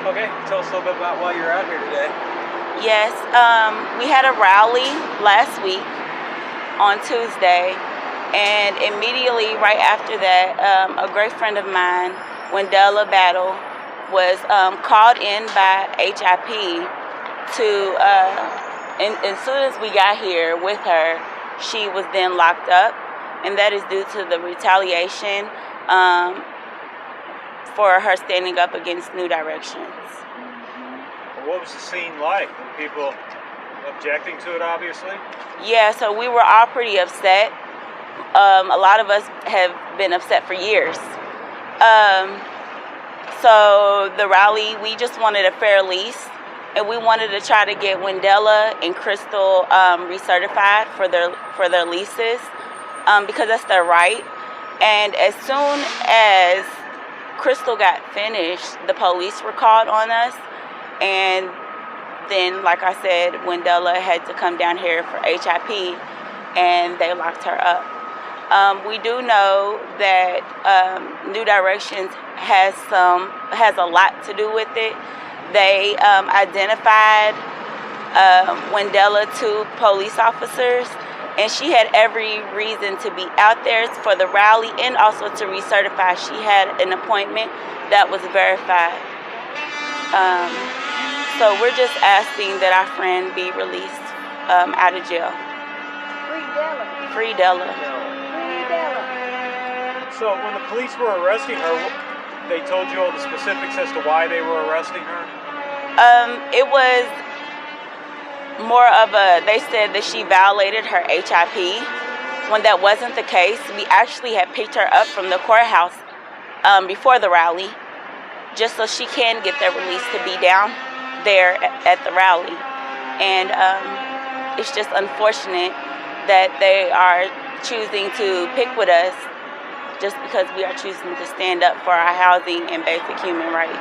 Okay, tell us a little bit about why you're out here today. Yes, we had a rally last week on Tuesday, and immediately right after that, a great friend of mine, when Della Battle, was called in by HIP to, and as soon as we got here with her, she was then locked up, and that is due to the retaliation for her standing up against New Directions. What was the scene like? Were people objecting to it, obviously? Yeah, so we were all pretty upset. A lot of us have been upset for years. So the rally, we just wanted a fair lease, and we wanted to try to get Della and Crystal recertified for their leases, because that's their right. And as soon as Crystal got finished, the police were called on us, and then, like I said, Della had to come down here for HIP, and they locked her up. We do know that New Directions has a lot to do with it. They identified Della to police officers, and she had every reason to be out there for the rally and also to recertify. She had an appointment that was verified. So we're just asking that our friend be released out of jail. Free Della. Free Della. Free Della. So when the police were arresting her, they told you all the specifics as to why they were arresting her? It was more of they said that she violated her HIP. When that wasn't the case, we actually had picked her up from the courthouse before the rally, just so she can get their release to be down there at the rally. And it's just unfortunate that they are choosing to pick with us just because we are choosing to stand up for our housing and basic human rights.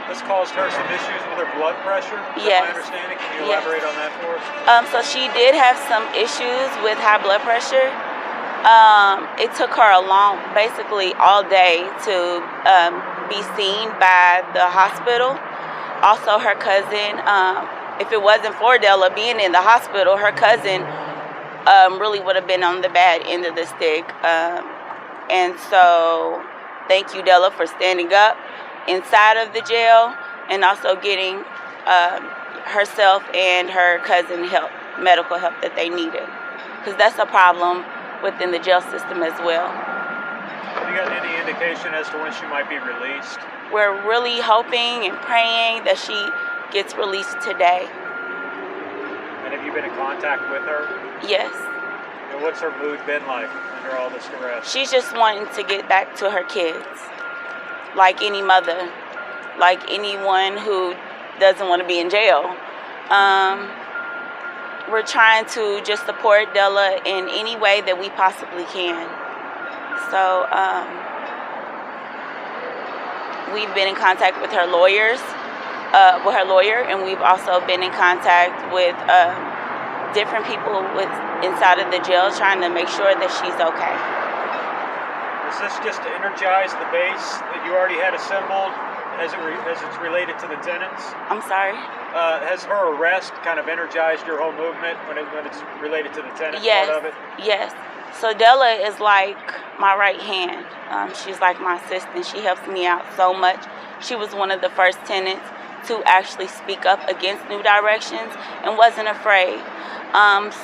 This caused her some issues with her blood pressure, is Yes. my understanding. Can you elaborate on that for us? So she did have some issues with high blood pressure. It took her basically all day to be seen by the hospital. Also, her cousin, if it wasn't for Della being in the hospital, her cousin really would have been on the bad end of the stick. And so thank you, Della, for standing up inside of the jail and also getting herself and her cousin medical help that they needed. Because that's a problem within the jail system as well. Have you gotten any indication as to when she might be released? We're really hoping and praying that she gets released today. And have you been in contact with her? Yes. And what's her mood been like under all this arrest? She's just wanting to get back to her kids, like any mother, like anyone who doesn't want to be in jail. We're trying to just support Della in any way that we possibly can. So we've been in contact with her lawyer, and we've also been in contact with different people inside of the jail, trying to make sure that she's okay. Is this just to energize the base that you already had assembled as it's related to the tenants? I'm sorry? Has her arrest kind of energized your whole movement when it's related to the tenant part of it? Yes. So Della is like my right hand. She's like my assistant. She helps me out so much. She was one of the first tenants to actually speak up against New Directions and wasn't afraid.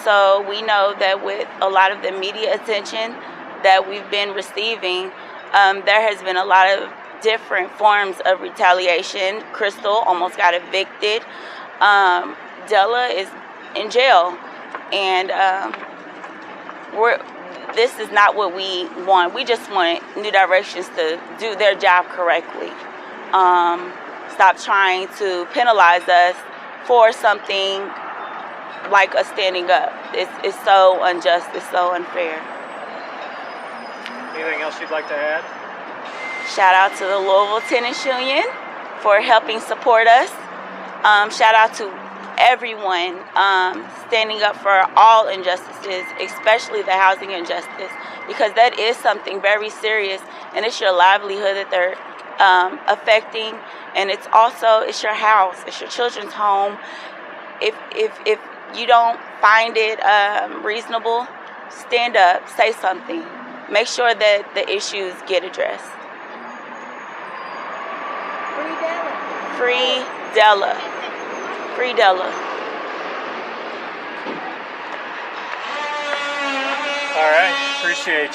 So we know that with a lot of the media attention that we've been receiving, there has been a lot of different forms of retaliation. Crystal almost got evicted. Della is in jail, and this is not what we want. We just want New Directions to do their job correctly. Stop trying to penalize us for something like us standing up. It's so unjust. It's so unfair. Anything else you'd like to add? Shout out to the Louisville Tenants Union for helping support us. Shout out to everyone standing up for all injustices, especially the housing injustice, because that is something very serious, and it's your livelihood that affecting, and it's your house, it's your children's home. If you don't find it reasonable, stand up, say something. Make sure that the issues get addressed. Free Della. Free Della. Free Della. All right, appreciate you.